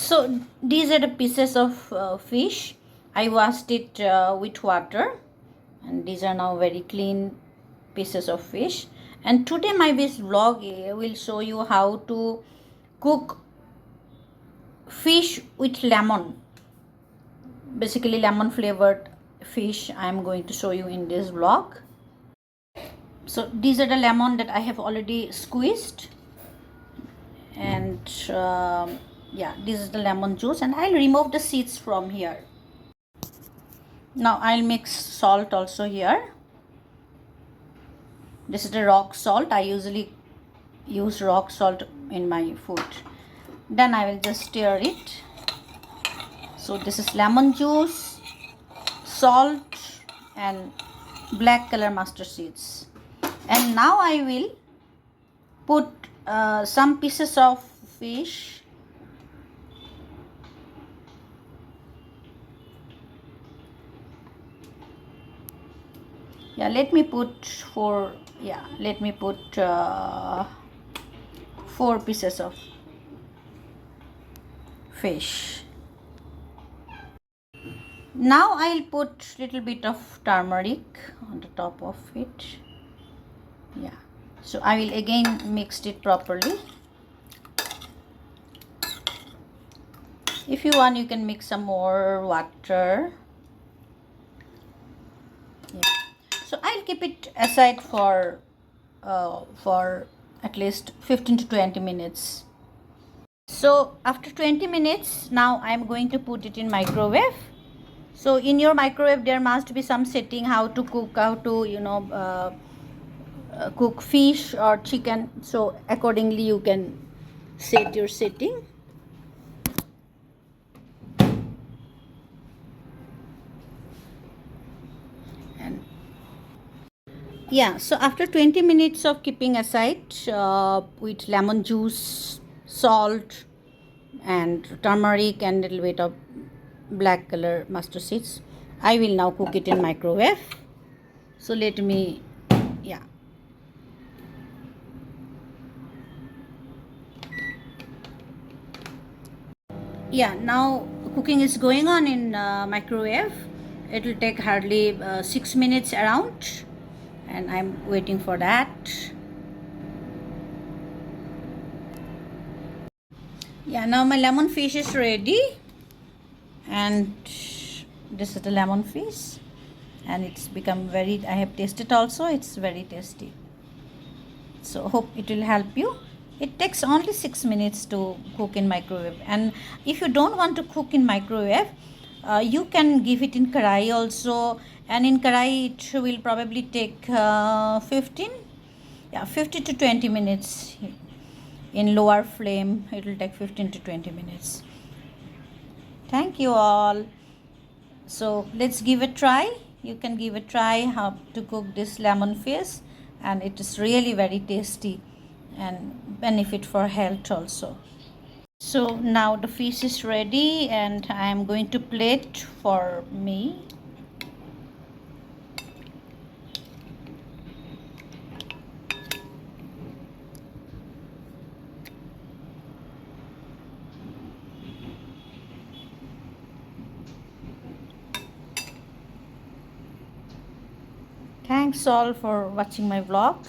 So these are the pieces of fish. I washed it with water, and these are now very clean pieces of fish. And today my this vlog will show you how to cook fish with lemon, basically lemon flavored fish. I am going to show you in this vlog. So these are the lemon that I have already squeezed, and yeah, this is the lemon juice, and I'll remove the seeds from here. Now I'll mix salt also here. This is the rock salt. I usually use rock salt in my food. Then I will just stir it. So this is lemon juice, salt, and black color mustard seeds. And now I will put some pieces of fish. Yeah, let me put four. Yeah, let me put 4 pieces of fish. Now I'll put little bit of turmeric on the top of it. Yeah, so I will again mix it properly. If you want, you can mix some more water. Yeah. So I'll keep it aside for at least 15 to 20 minutes. So after 20 minutes, now I'm going to put it in microwave. So in your microwave there must be some setting how to cook, how to cook fish or chicken. So accordingly you can set your setting. And yeah, so after 20 minutes of keeping aside with lemon juice, salt, and turmeric and little bit of black color mustard seeds, I will now cook it in microwave. So let me, yeah. Yeah, now cooking is going on in microwave. It will take hardly 6 minutes around, and I'm waiting for that. Yeah, now my lemon fish is ready, and this is the lemon fish, and it's become very, I have tasted also, it's very tasty. So hope it will help you. It takes only 6 minutes to cook in microwave, and if you don't want to cook in microwave, you can give it in karai also, and in karai it will probably take 50 to 20 minutes. In lower flame it will take 15 to 20 minutes. Thank you all. So let's give a try. You can give a try how to cook this lemon fish, and it is really very tasty and benefit for health also. So now the fish is ready, and I am going to plate for me. Thanks all for watching my vlog.